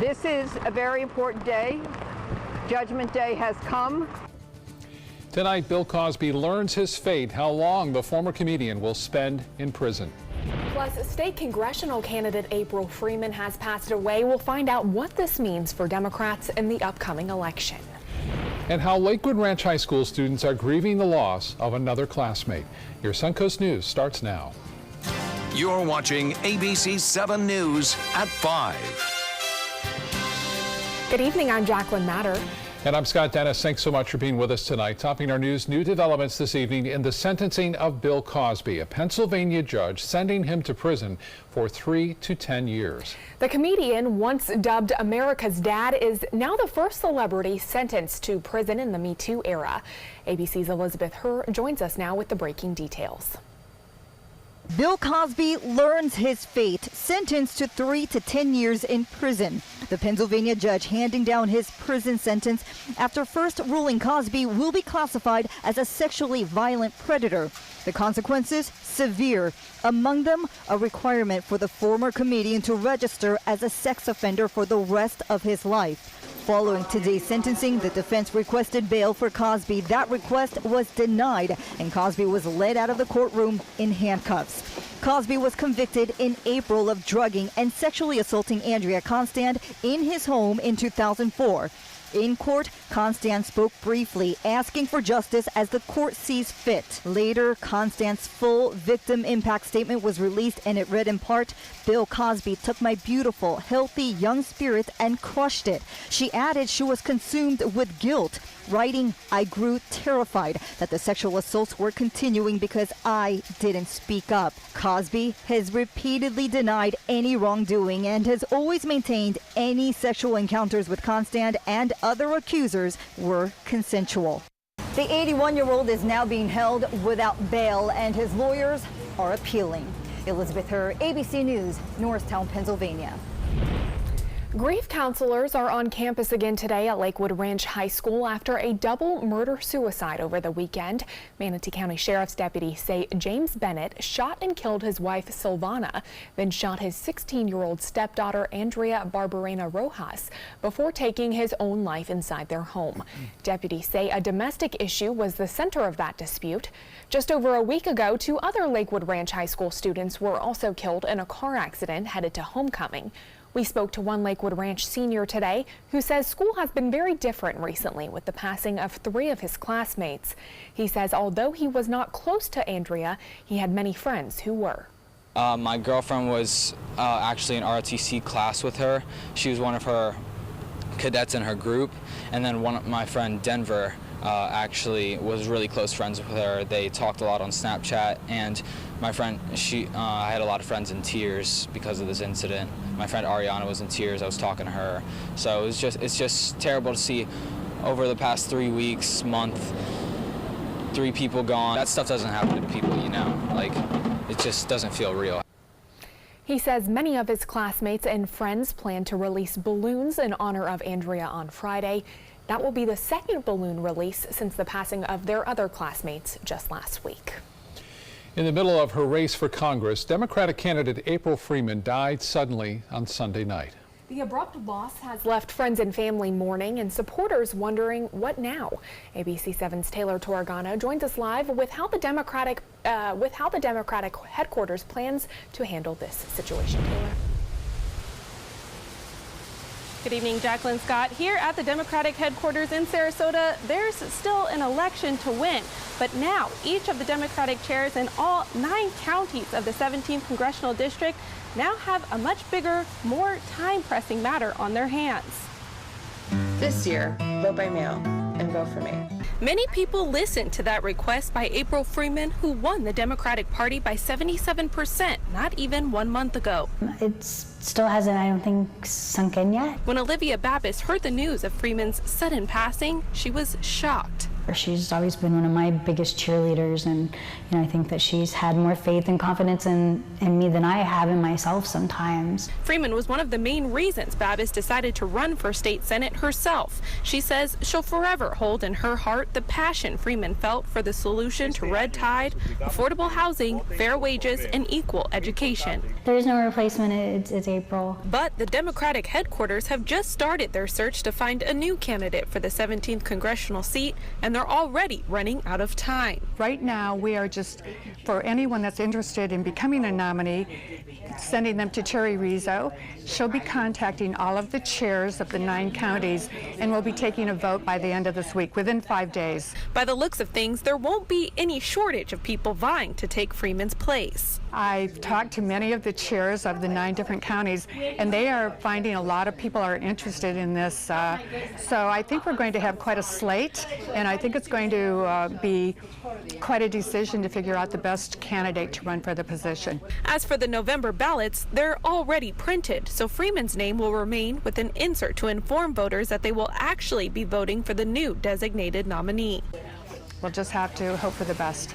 This is a very important day. Judgment Day has come. Tonight, Bill Cosby learns his fate, how long the former comedian will spend in prison. Plus, state congressional candidate April Freeman has passed away. We'll find out what this means for Democrats in the upcoming election. And how Lakewood Ranch High School students are grieving the loss of another classmate. Your Suncoast News starts now. You're watching ABC7 News at 5. Good evening, I'm Jacqueline Matter. And I'm Scott Dennis. Thanks so much for being with us tonight. Topping our news, new developments this evening in the sentencing of Bill Cosby. A Pennsylvania judge sending him to prison for 3 to 10 years. The comedian, once dubbed America's Dad, is now the first celebrity sentenced to prison in the Me Too era. ABC's Elizabeth Herr joins us now with the breaking details. Bill Cosby learns his fate, sentenced to 3 to 10 years in prison. The Pennsylvania judge handing down his prison sentence after first ruling Cosby will be classified as a sexually violent predator. The consequences, severe. Among them, a requirement for the former comedian to register as a sex offender for the rest of his life. Following today's sentencing, the defense requested bail for Cosby. That request was denied, and Cosby was led out of the courtroom in handcuffs. Cosby was convicted in April of drugging and sexually assaulting Andrea Constand in his home in 2004. In court, Constand spoke briefly, asking for justice as the court sees fit. Later, Constand's full victim impact statement was released, and it read in part, "Bill Cosby took my beautiful, healthy young spirit and crushed it." She added she was consumed with guilt, writing, "I grew terrified that the sexual assaults were continuing because I didn't speak up." Cosby has repeatedly denied any wrongdoing and has always maintained any sexual encounters with Constand and other accusers were consensual. The 81-year-old is now being held without bail, and his lawyers are appealing. Elizabeth Herr, ABC News, Norristown, Pennsylvania. Grief counselors are on campus again today at Lakewood Ranch High School after a double murder-suicide over the weekend. Manatee County Sheriff's deputies say James Bennett shot and killed his wife Silvana, then shot his 16-year-old stepdaughter Andrea Barberena Rojas before taking his own life inside their home. Deputies say a domestic issue was the center of that dispute. Just over a week ago, 2 other Lakewood Ranch High School students were also killed in a car accident headed to homecoming. We spoke to one Lakewood Ranch senior today who says school has been very different recently with the passing of 3 of his classmates. He says although he was not close to Andrea, he had many friends who were. My girlfriend was actually in ROTC class with her. She was one of her cadets in her group, and then my friend Denver actually was really close friends with her. They talked a lot on Snapchat, and my friend, I had a lot of friends in tears because of this incident. My friend Ariana was in tears. I was talking to her. So it's just terrible to see over the past 3 weeks, month, 3 people gone. That stuff doesn't happen to people, you know, like it just doesn't feel real. He says many of his classmates and friends plan to release balloons in honor of Andrea on Friday. That will be the second balloon release since the passing of their other classmates just last week. In the middle of her race for Congress, Democratic candidate April Freeman died suddenly on Sunday night. The abrupt loss has left friends and family mourning and supporters wondering what now. ABC7's Taylor Torregano joins us live with how the Democratic headquarters plans to handle this situation. Taylor. Good evening, Jacqueline. Scott. Here at the Democratic headquarters in Sarasota, there's still an election to win. But now each of the Democratic chairs in all 9 counties of the 17th congressional district now have a much bigger, more time-pressing matter on their hands. This year, vote by mail and vote for me. Many people listened to that request by April Freeman, who won the Democratic Party by 77% not even 1 month ago. It still hasn't, I don't think, sunk in yet. When Olivia Babbis heard the news of Freeman's sudden passing, she was shocked. She's always been one of my biggest cheerleaders, and I think that she's had more faith and confidence in me than I have in myself sometimes. Freeman was one of the main reasons Babbis decided to run for state senate herself. She says she'll forever hold in her heart the passion Freeman felt for the solution to red tide, affordable housing, fair wages, and equal education. There is no replacement. It's April. But the Democratic headquarters have just started their search to find a new candidate for the 17th congressional seat, and they're already running out of time. Right now, we are just, for anyone that's interested in becoming a nominee, sending them to Terry Rizzo. She'll be contacting all of the chairs of the 9 counties, and we'll be taking a vote by the end of this week, within 5 days. By the looks of things, there won't be any shortage of people vying to take Freeman's place. I've talked to many of the chairs of the 9 different counties, and they are finding a lot of people are interested in this. So I think we're going to have quite a slate, and I think it's going to be quite a decision to figure out the best candidate to run for the position. As for the November ballots, they're already printed, so Freeman's name will remain with an insert to inform voters that they will actually be voting for the new designated nominee. We'll just have to hope for the best.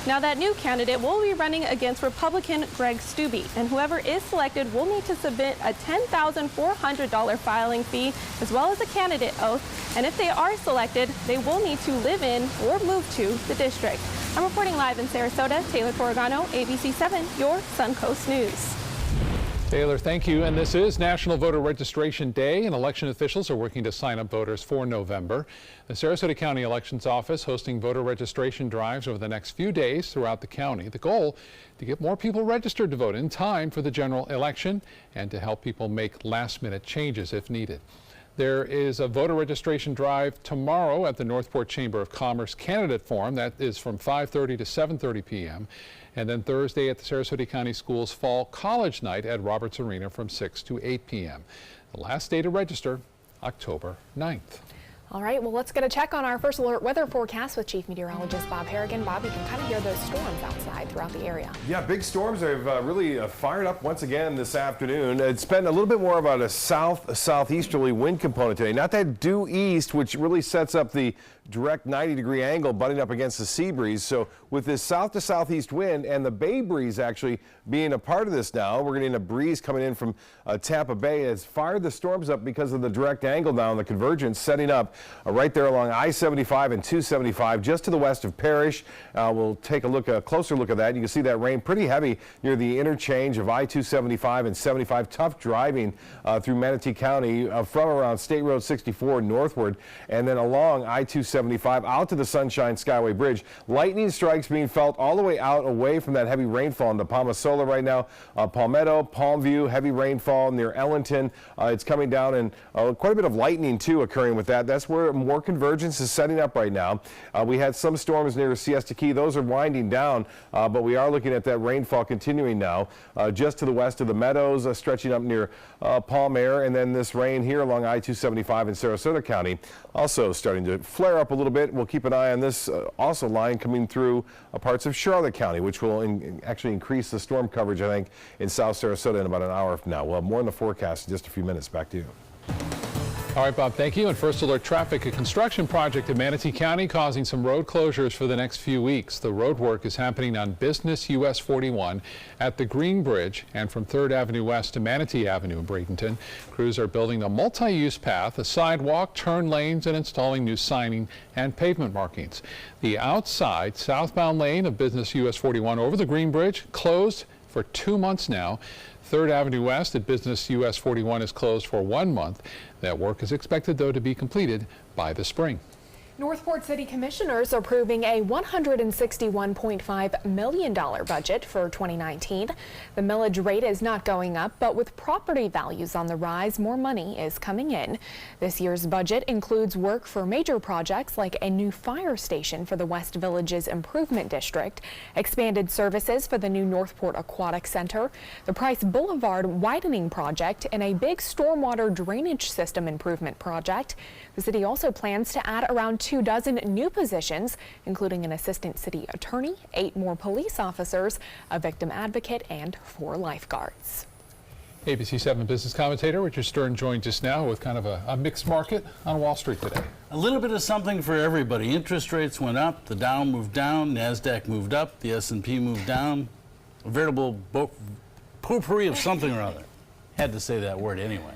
Now, that new candidate will be running against Republican Greg Steube, and whoever is selected will need to submit a $10,400 filing fee as well as a candidate oath. And if they are selected, they will need to live in or move to the district. I'm reporting live in Sarasota. Taylor Corrigano, ABC7, your Suncoast News. Taylor, thank you. And this is National Voter Registration Day, and election officials are working to sign up voters for November. The Sarasota County Elections Office hosting voter registration drives over the next few days throughout the county. The goal, to get more people registered to vote in time for the general election and to help people make last-minute changes if needed. There is a voter registration drive tomorrow at the Northport Chamber of Commerce Candidate Forum. That is from 5:30 to 7:30 p.m. And then Thursday at the Sarasota County Schools Fall College Night at Roberts Arena from 6 to 8 p.m. The last day to register, October 9th. All right, well, let's get a check on our first alert weather forecast with Chief Meteorologist Bob Harrigan. Bob, you can kind of hear those storms outside throughout the area. Yeah, big storms have really fired up once again this afternoon. It's been a little bit more about a southeasterly wind component today. Not that due east, which really sets up the direct 90-degree angle butting up against the sea breeze. So with this south to southeast wind and the bay breeze actually being a part of this now, we're getting a breeze coming in from Tampa Bay. It's fired the storms up because of the direct angle now and the convergence setting up right there along I-75 and 275 just to the west of Parrish. We'll take a closer look at that. You can see that rain pretty heavy near the interchange of I-275 and 75. Tough driving through Manatee County from around State Road 64 northward and then along I-275 out to the Sunshine Skyway Bridge. Lightning strikes being felt all the way out away from that heavy rainfall into Palmasola right now. Palmetto, Palmview, heavy rainfall near Ellington. It's coming down and quite a bit of lightning too occurring with that. That's where more convergence is setting up right now. We had some storms near Siesta Key. Those are winding down, but we are looking at that rainfall continuing now just to the west of the Meadows, stretching up near Palm Air, and then this rain here along I-275 in Sarasota County also starting to flare up a little bit. We'll keep an eye on this also line coming through parts of Charlotte County, which will actually increase the storm coverage, I think, in South Sarasota in about an hour from now. We'll have more in the forecast in just a few minutes. Back to you. All right, Bob, thank you. And first alert traffic, a construction project in Manatee County causing some road closures for the next few weeks. The road work is happening on Business US 41 at the Green Bridge and from 3rd Avenue West to Manatee Avenue in Bradenton. Crews are building a multi-use path, a sidewalk, turn lanes, and installing new signing and pavement markings. The outside southbound lane of Business US 41 over the Green Bridge closed for 2 months now. 3rd Avenue West at Business US 41 is closed for 1 month. That work is expected, though, to be completed by the spring. Northport City Commissioners approving a $161.5 million budget for 2019. The millage rate is not going up, but with property values on the rise, more money is coming in. This year's budget includes work for major projects like a new fire station for the West Villages Improvement District, expanded services for the new Northport Aquatic Center, the Price Boulevard widening project, and a big stormwater drainage system improvement project. The city also plans to add around 24 new positions, including an assistant city attorney, 8 more police officers, a victim advocate, and 4 lifeguards. ABC7 business commentator Richard Stern joins us now with kind of a mixed market on Wall Street today. A little bit of something for everybody. Interest rates went up, the Dow moved down, NASDAQ moved up, the S&P moved down. A veritable potpourri of something or other. Had to say that word anyway.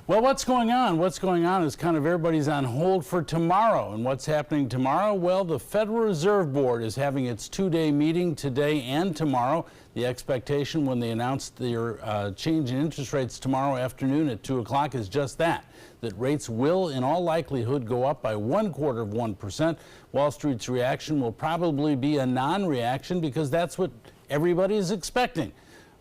Well, what's going on? What's going on is kind of everybody's on hold for tomorrow. And what's happening tomorrow? Well, the Federal Reserve Board is having its two-day meeting today and tomorrow. The expectation when they announced their change in interest rates tomorrow afternoon at 2 o'clock is just that rates will, in all likelihood, go up by 0.25%. Wall Street's reaction will probably be a non-reaction because that's what everybody is expecting.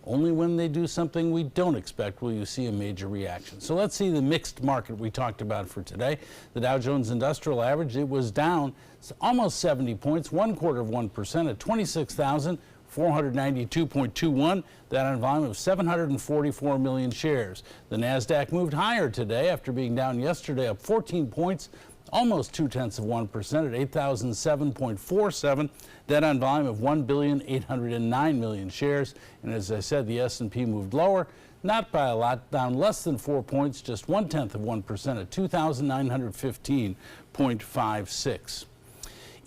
Only when they do something we don't expect will you see a major reaction. So let's see the mixed market we talked about for today. The Dow Jones Industrial Average, it was down almost 70 points, 0.25% at 26,492.21. That on volume of 744 million shares. The NASDAQ moved higher today after being down yesterday, up 14 points, almost 0.2% at 8,007.47. That on volume of 1,809,000,000 shares. And as I said, the S&P moved lower, not by a lot, down less than 4 points, just 0.1% at 2,915.56.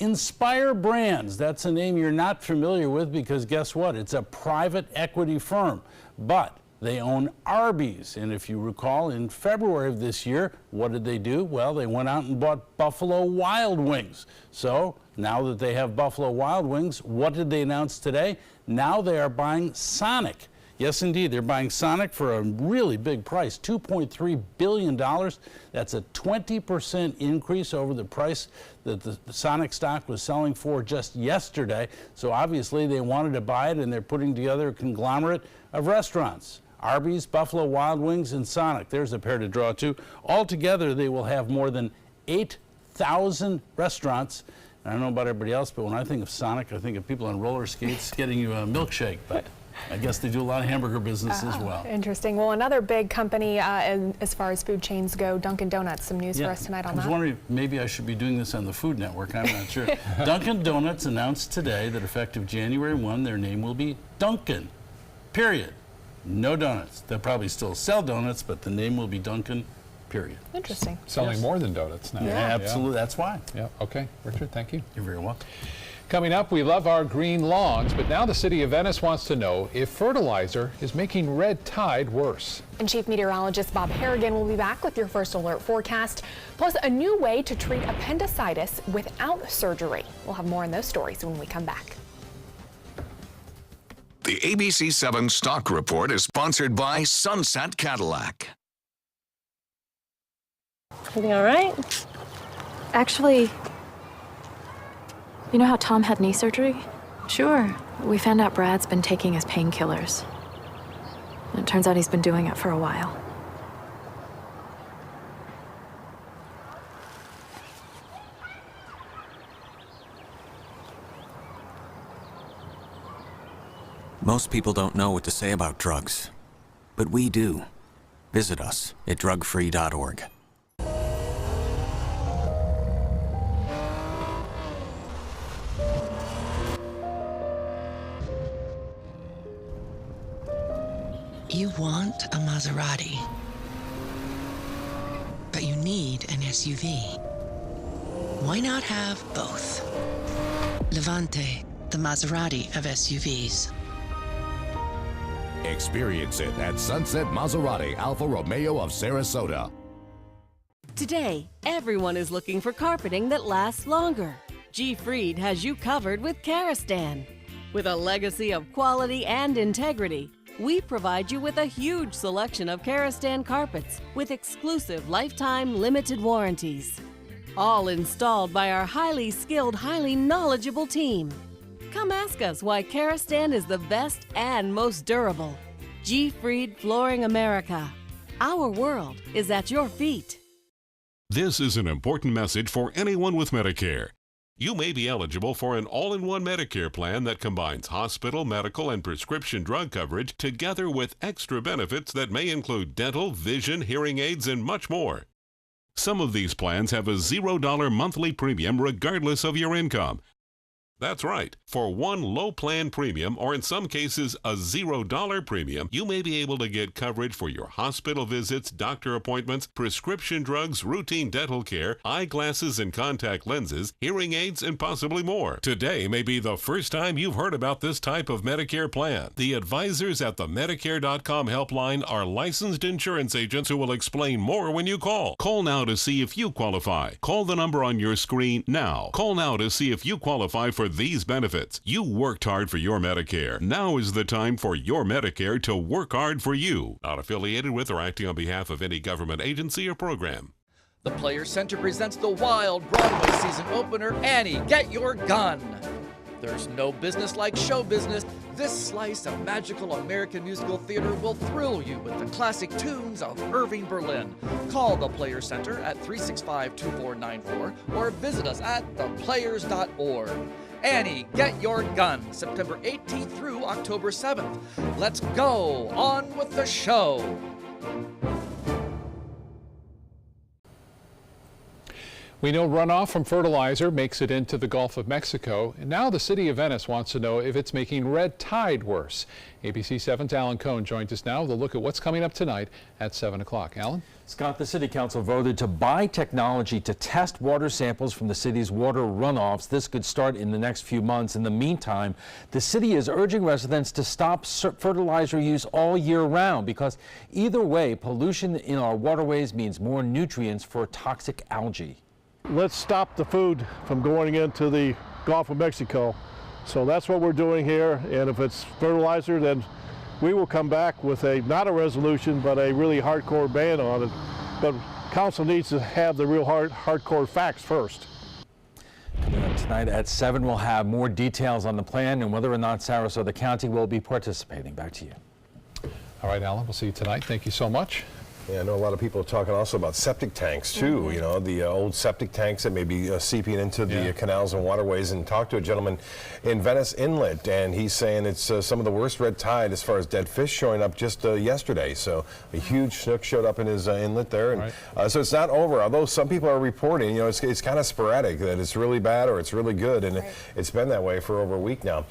Inspire Brands, that's a name you're not familiar with because guess what? It's a private equity firm, but they own Arby's. And if you recall, in February of this year, what did they do? Well, they went out and bought Buffalo Wild Wings. So now that they have Buffalo Wild Wings, what did they announce today? Now they are buying Sonic. Yes, indeed, they're buying Sonic for a really big price, $2.3 billion. That's a 20% increase over the price that the Sonic stock was selling for just yesterday. So obviously they wanted to buy it, and they're putting together a conglomerate of restaurants. Arby's, Buffalo Wild Wings, and Sonic. There's a pair to draw to. Altogether, they will have more than 8,000 restaurants. And I don't know about everybody else, but when I think of Sonic, I think of people on roller skates getting you a milkshake. But I guess they do a lot of hamburger business as well. Interesting. Well, another big company as far as food chains go, Dunkin' Donuts. Some news for us tonight on that. I was wondering if maybe I should be doing this on the Food Network. I'm not sure. Dunkin' Donuts announced today that effective January 1, their name will be Dunkin', period. No donuts. They'll probably still sell donuts, but the name will be Dunkin', period. Interesting. Selling more than donuts now. Yeah, absolutely. That's why. Yeah. Okay, Richard, thank you. You're very welcome. Coming up, we love our green lawns, but now the city of Venice wants to know if fertilizer is making red tide worse. And Chief Meteorologist Bob Harrigan will be back with your first alert forecast, plus a new way to treat appendicitis without surgery. We'll have more on those stories when we come back. The ABC7 Stock Report is sponsored by Sunset Cadillac. Everything all right? Actually, you know how Tom had knee surgery? Sure. We found out Brad's been taking his painkillers. And it turns out he's been doing it for a while. Most people don't know what to say about drugs, but we do. Visit us at drugfree.org. You want a Maserati, but you need an SUV. Why not have both? Levante, the Maserati of SUVs. Experience it at Sunset Maserati Alfa Romeo of Sarasota. Today, everyone is looking for carpeting that lasts longer. G. Fried has you covered with Karastan. With a legacy of quality and integrity, we provide you with a huge selection of Karastan carpets with exclusive lifetime limited warranties. All installed by our highly skilled, highly knowledgeable team. Come ask us why Karastan is the best and most durable. G. Fried Flooring America. Our world is at your feet. This is an important message for anyone with Medicare. You may be eligible for an all-in-one Medicare plan that combines hospital, medical, and prescription drug coverage together with extra benefits that may include dental, vision, hearing aids, and much more. Some of these plans have a $0 monthly premium regardless of your income. That's right. For one low plan premium, or in some cases a $0 premium, you may be able to get coverage for your hospital visits, doctor appointments, prescription drugs, routine dental care, eyeglasses and contact lenses, hearing aids, and possibly more. Today may be the first time you've heard about this type of Medicare plan. The advisors at the Medicare.com helpline are licensed insurance agents who will explain more when you call. Call now to see if you qualify. Call the number on your screen now. Call now to see if you qualify for these benefits. You worked hard for your Medicare. Now is the time for your Medicare to work hard for you. Not affiliated with or acting on behalf of any government agency or program. The Players Center presents the wild Broadway season opener, Annie, Get Your Gun. There's no business like show business. This slice of magical American musical theater will thrill you with the classic tunes of Irving Berlin. Call the Players Center at 365-2494 or visit us at theplayers.org. Annie, Get Your Gun, September 18th through October 7th. Let's go on with the show. We know runoff from fertilizer makes it into the Gulf of Mexico, and now the city of Venice wants to know if it's making red tide worse. ABC7's Alan Cohn joins us now with a look at what's coming up tonight at 7 o'clock. Alan? Scott, the City Council voted to buy technology to test water samples from the city's water runoffs. This could start in the next few months. In the meantime, the city is urging residents to stop fertilizer use all year round because either way, pollution in our waterways means more nutrients for toxic algae. Let's stop the food from going into the Gulf of Mexico. So that's what we're doing here, and if it's fertilizer, then we will come back with not a resolution, but a really hardcore ban on it. But council needs to have the real hardcore facts first. Coming up tonight at 7, we'll have more details on the plan and whether or not Sarasota County will be participating. Back to you. All right, Alan, we'll see you tonight. Thank you so much. Yeah, I know a lot of people are talking also about septic tanks too, you know, the old septic tanks that may be seeping into the canals and waterways. And talked to a gentleman in Venice Inlet, and he's saying it's some of the worst red tide as far as dead fish showing up just yesterday. So a huge snook showed up in his inlet there, and so it's not over. Although some people are reporting, you know, it's kind of sporadic that it's really bad or it's really good, and it's been that way for over a week now.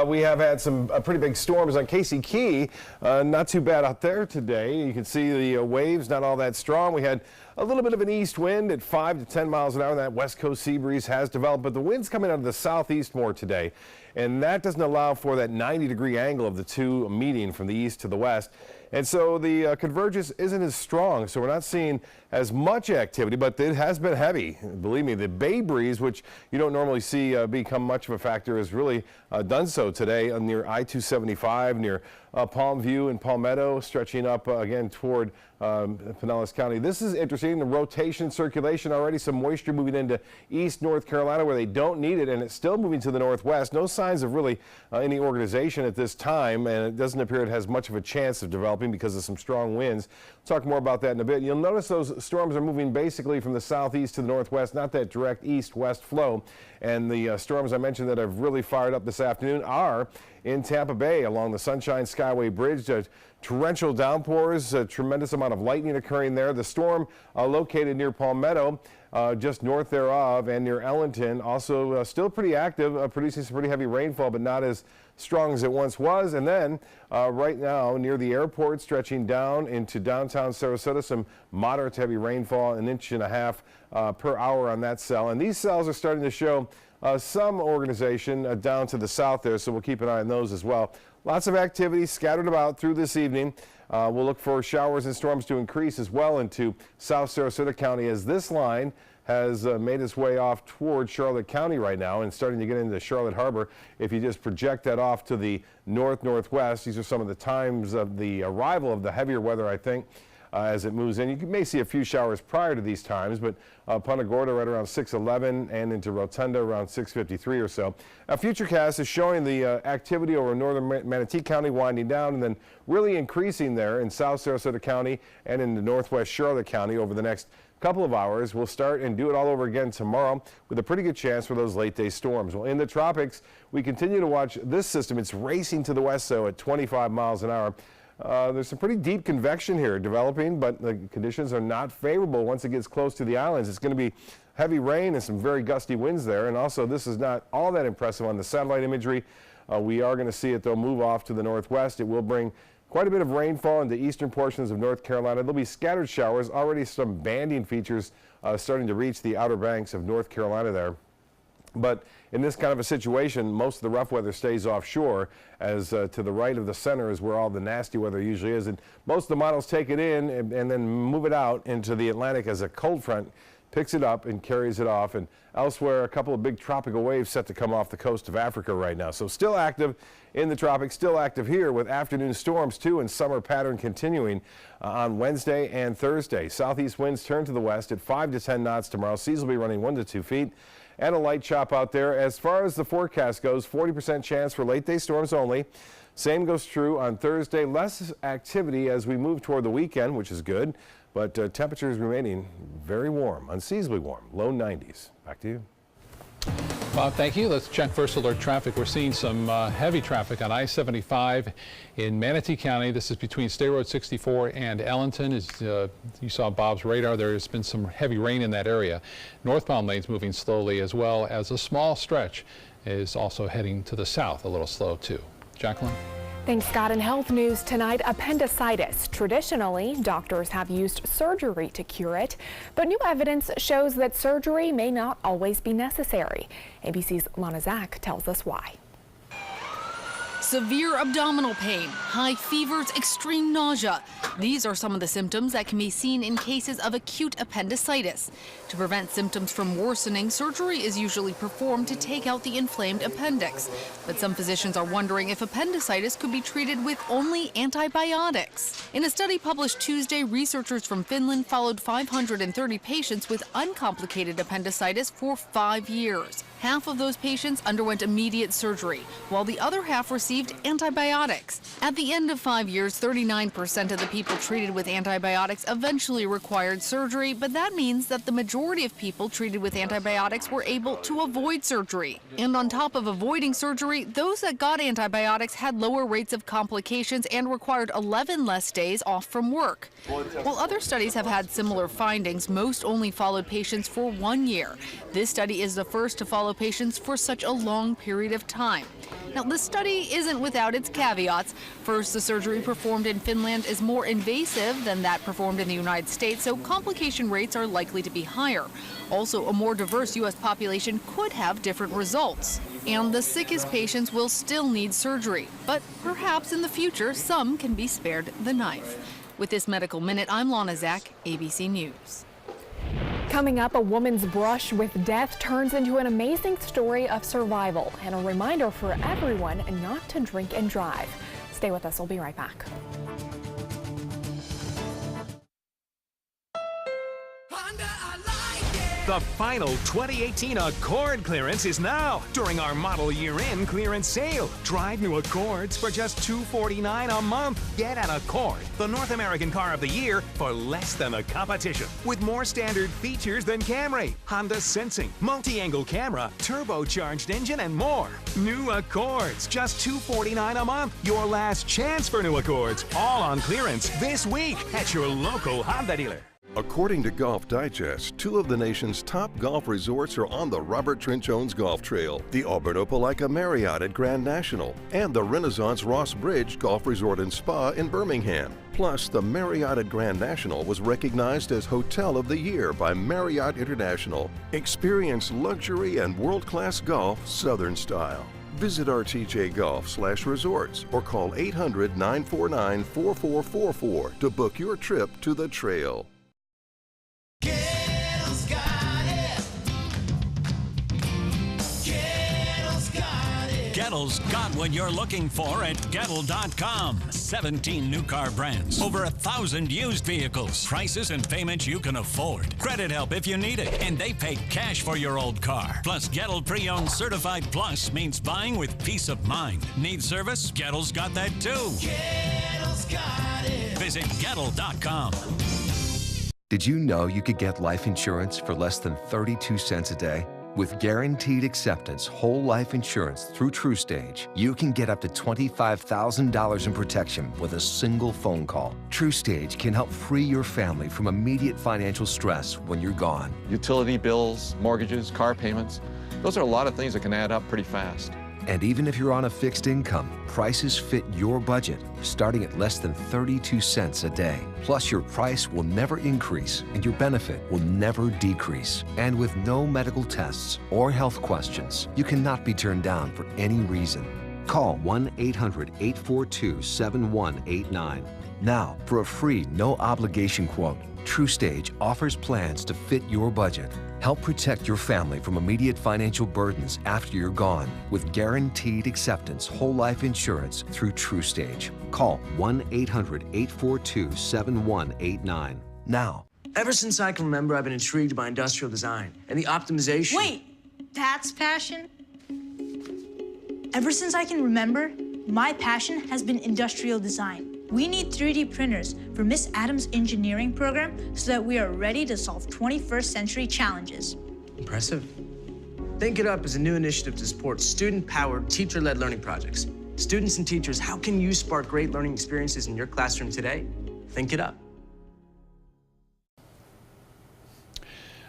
We have had some pretty big storms on Casey Key. Not too bad out there today. You can see the waves not all that strong. We had a little bit of an east wind at 5 to 10 miles an hour. That west coast sea breeze has developed, but the wind's coming out of the southeast more today, and that doesn't allow for that 90-degree angle of the two meeting from the east to the west. And so the convergence isn't as strong, so we're not seeing as much activity, but it has been heavy. Believe me, the bay breeze, which you don't normally see become much of a factor, has really done so today near I-275, near Palm View and Palmetto, stretching up again toward Pinellas County. This is interesting, the rotation circulation already, some moisture moving into east North Carolina where they don't need it, and it's still moving to the northwest. No signs of really any organization at this time, and it doesn't appear it has much of a chance of developing because of some strong winds. We'll talk more about that in a bit. You'll notice those storms are moving basically from the southeast to the northwest, not that direct east-west flow. And the storms I mentioned that have really fired up this afternoon are in Tampa Bay along the Sunshine Skyway Bridge. Torrential downpours, a tremendous amount of lightning occurring there. The storm located near Palmetto, just north thereof, and near Ellington, also still pretty active, producing some pretty heavy rainfall, but not as strong as it once was. And then right now near the airport, stretching down into downtown Sarasota, some moderate to heavy rainfall, 1.5 inches per hour on that cell. And these cells are starting to show some organization down to the south there, so we'll keep an eye on those as well. Lots of activity scattered about through this evening. We'll look for showers and storms to increase as well into South Sarasota County as this line has made its way off toward Charlotte County right now and starting to get into Charlotte Harbor. If you just project that off to the north-northwest, these are some of the times of the arrival of the heavier weather, I think, as it moves in. You may see a few showers prior to these times, but Punta Gorda right around 6:11 and into Rotunda around 6:53 or so. Now, Futurecast is showing the activity over northern Manatee County winding down and then really increasing there in South Sarasota County and in the northwest Charlotte County over the next couple of hours. We'll start and do it all over again tomorrow with a pretty good chance for those late day storms. Well, in the tropics, we continue to watch this system. It's racing to the west, so at 25 miles an hour. There's some pretty deep convection here developing, but the conditions are not favorable once it gets close to the islands. It's going to be heavy rain and some very gusty winds there. And also, this is not all that impressive on the satellite imagery. We are going to see it, though, move off to the northwest. It will bring quite a bit of rainfall in the eastern portions of North Carolina. There'll be scattered showers, already some banding features starting to reach the outer banks of North Carolina there. But in this kind of a situation, most of the rough weather stays offshore, as to the right of the center is where all the nasty weather usually is. And most of the models take it in and then move it out into the Atlantic as a cold front picks it up and carries it off. And elsewhere, a couple of big tropical waves set to come off the coast of Africa right now. So still active in the tropics, still active here with afternoon storms too, and summer pattern continuing on Wednesday and Thursday. Southeast winds turn to the west at 5 to 10 knots tomorrow. Seas will be running 1 to 2 feet. And a light chop out there. As far as the forecast goes, 40% chance for late day storms only. Same goes true on Thursday. Less activity as we move toward the weekend, which is good, but temperatures remaining very warm, unseasonably warm, low 90s. Back to you. Bob, thank you. Let's check first alert traffic. We're seeing some heavy traffic on I-75 in Manatee County. This is between State Road 64 and Ellington. As you saw Bob's radar, there's been some heavy rain in that area. Northbound lanes moving slowly, as well as a small stretch is also heading to the south, a little slow too. Jacqueline? Thanks, Scott. In health news tonight, appendicitis. Traditionally, doctors have used surgery to cure it, but new evidence shows that surgery may not always be necessary. ABC's Lana Zach tells us why. Severe abdominal pain, high fevers, extreme nausea. These are some of the symptoms that can be seen in cases of acute appendicitis. To prevent symptoms from worsening, surgery is usually performed to take out the inflamed appendix. But some physicians are wondering if appendicitis could be treated with only antibiotics. In a study published Tuesday, researchers from Finland followed 530 patients with uncomplicated appendicitis for 5 years. Half of those patients underwent immediate surgery, while the other half received antibiotics. At the end of 5 years, 39% of the people treated with antibiotics eventually required surgery, but that means that the majority of people treated with antibiotics were able to avoid surgery. And on top of avoiding surgery, those that got antibiotics had lower rates of complications and required 11 less days off from work. While other studies have had similar findings, most only followed patients for 1 year. This study is the first to follow patients for such a long period of time. Now, the study isn't without its caveats. First, the surgery performed in Finland is more invasive than that performed in the United States, so complication rates are likely to be higher. Also, a more diverse U.S. population could have different results. And the sickest patients will still need surgery, but perhaps in the future, some can be spared the knife. With this Medical Minute, I'm Lana Zach, ABC News. Coming up, a woman's brush with death turns into an amazing story of survival and a reminder for everyone not to drink and drive. Stay with us. We'll be right back. The final 2018 Accord clearance is now during our model year-end clearance sale. Drive new Accords for just $249 a month. Get an Accord, the North American car of the year, for less than the competition. With more standard features than Camry, Honda Sensing, multi-angle camera, turbocharged engine, and more. New Accords, just $249 a month. Your last chance for new Accords. All on clearance this week at your local Honda dealer. According to Golf Digest, 2 of the nation's top golf resorts are on the Robert Trent Jones Golf Trail, the Auburn Opelika Marriott at Grand National, and the Renaissance Ross Bridge Golf Resort and Spa in Birmingham. Plus, the Marriott at Grand National was recognized as Hotel of the Year by Marriott International. Experience luxury and world-class golf Southern style. Visit rtjgolf/resorts or call 800-949-4444 to book your trip to the trail. Gettle's got what you're looking for at Gettle.com. 17 new car brands. Over 1,000 used vehicles. Prices and payments you can afford. Credit help if you need it. And they pay cash for your old car. Plus, Gettle Pre-Owned Certified Plus means buying with peace of mind. Need service? Gettle's got that too. Gettle's got it. Visit Gettle.com. Did you know you could get life insurance for less than 32 cents a day? With guaranteed acceptance whole life insurance through TrueStage, you can get up to $25,000 in protection with a single phone call. TrueStage can help free your family from immediate financial stress when you're gone. Utility bills, mortgages, car payments, those are a lot of things that can add up pretty fast. And even if you're on a fixed income, prices fit your budget, starting at less than 32 cents a day. Plus, your price will never increase and your benefit will never decrease. And with no medical tests or health questions, you cannot be turned down for any reason. Call 1-800-842-7189 now for a free, no-obligation quote. TrueStage offers plans to fit your budget. Help protect your family from immediate financial burdens after you're gone with guaranteed acceptance whole life insurance through TrueStage. Call 1-800-842-7189 now. Ever since I can remember, I've been intrigued by industrial design and the optimization. Wait, that's passion? Ever since I can remember, my passion has been industrial design. We need 3D printers for Miss Adams' engineering program so that we are ready to solve 21st century challenges. Impressive. Think It Up is a new initiative to support student-powered, teacher-led learning projects. Students and teachers, how can you spark great learning experiences in your classroom today? Think It Up.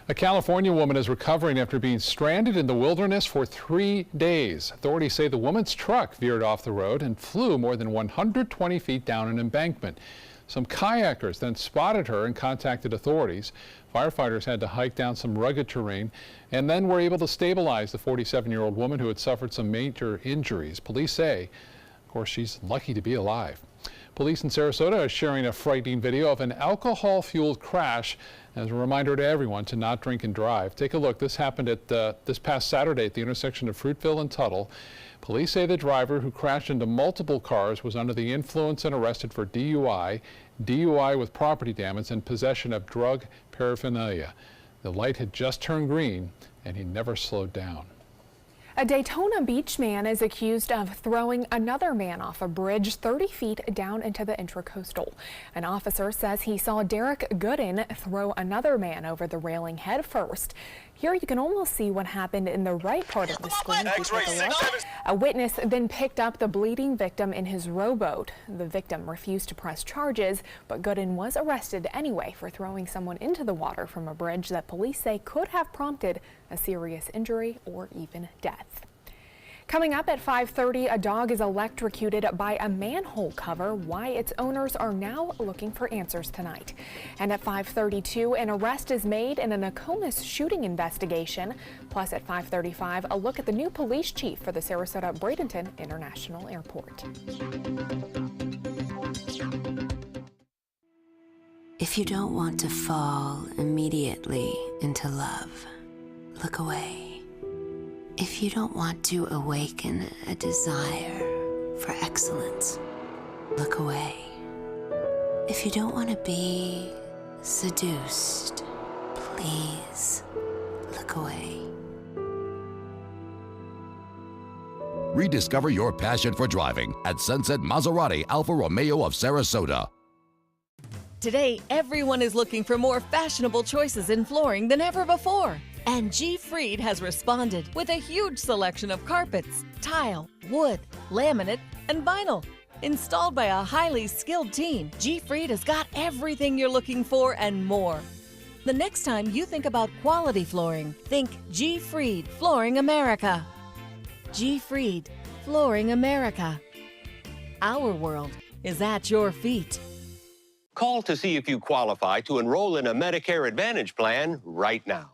A California woman is recovering after being stranded in the wilderness for 3 days. Authorities say the woman's truck veered off the road and flew more than 120 feet down an embankment. Some kayakers then spotted her and contacted authorities. Firefighters had to hike down some rugged terrain and then were able to stabilize the 47-year-old woman who had suffered some major injuries. Police say, of course, she's lucky to be alive. Police in Sarasota are sharing a frightening video of an alcohol-fueled crash as a reminder to everyone to not drink and drive. Take a look. This happened at this past Saturday at the intersection of Fruitville and Tuttle. Police say the driver, who crashed into multiple cars, was under the influence and arrested for DUI, DUI with property damage, and possession of drug paraphernalia. The light had just turned green, and he never slowed down. A Daytona Beach man is accused of throwing another man off a bridge 30 feet down into the Intracoastal. An officer says he saw Derek Gooden throw another man over the railing head first. Here you can almost see what happened in the right part of the screen. If you take a look. A witness then picked up the bleeding victim in his rowboat. The victim refused to press charges, but Gooden was arrested anyway for throwing someone into the water from a bridge that police say could have prompted a serious injury or even death. Coming up at 5:30, a dog is electrocuted by a manhole cover. Why its owners are now looking for answers tonight. And at 5:32, an arrest is made in a Nokomis shooting investigation. Plus at 5:35, a look at the new police chief for the Sarasota Bradenton International Airport. If you don't want to fall immediately into love, look away. If you don't want to awaken a desire for excellence, look away. If you don't want to be seduced, please look away. Rediscover your passion for driving at Sunset Maserati Alfa Romeo of Sarasota. Today, everyone is looking for more fashionable choices in flooring than ever before. And G. Fried has responded with a huge selection of carpets, tile, wood, laminate, and vinyl. Installed by a highly skilled team, G. Fried has got everything you're looking for and more. The next time you think about quality flooring, think G. Fried Flooring America. G. Fried Flooring America. Our world is at your feet. Call to see if you qualify to enroll in a Medicare Advantage plan right now.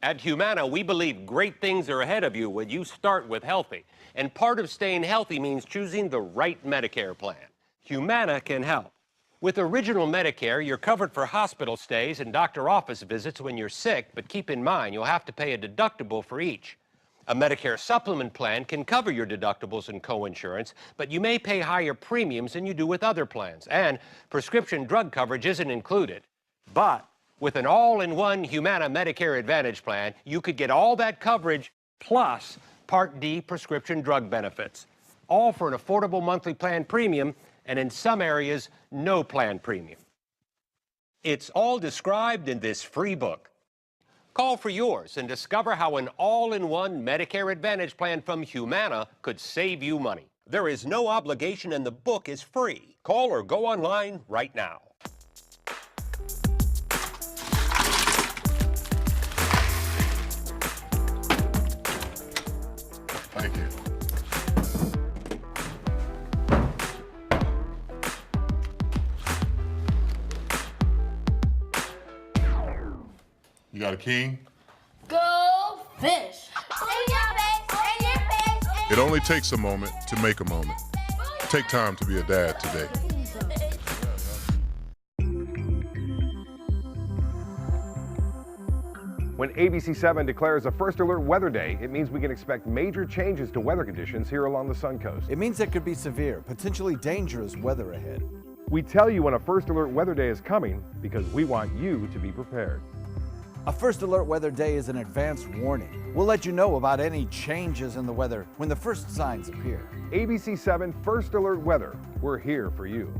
At Humana, we believe great things are ahead of you when you start with healthy. And part of staying healthy means choosing the right Medicare plan. Humana can help. With Original Medicare, you're covered for hospital stays and doctor office visits when you're sick, but keep in mind you'll have to pay a deductible for each. A Medicare supplement plan can cover your deductibles and coinsurance, but you may pay higher premiums than you do with other plans. And prescription drug coverage isn't included. But with an all-in-one Humana Medicare Advantage plan, you could get all that coverage plus Part D prescription drug benefits, all for an affordable monthly plan premium, and in some areas, no plan premium. It's all described in this free book. Call for yours and discover how an all-in-one Medicare Advantage plan from Humana could save you money. There is no obligation and the book is free. Call or go online right now. Thank you. You got a king? Go fish! In your face, in your face, It only takes a moment to make a moment. Take time to be a dad today. When ABC7 declares a first alert weather day, it means we can expect major changes to weather conditions here along the Sun Coast. It means there could be severe, potentially dangerous weather ahead. We tell you when a first alert weather day is coming because we want you to be prepared. A first alert weather day is an advance warning. We'll let you know about any changes in the weather when the first signs appear. ABC7 First Alert Weather. We're here for you.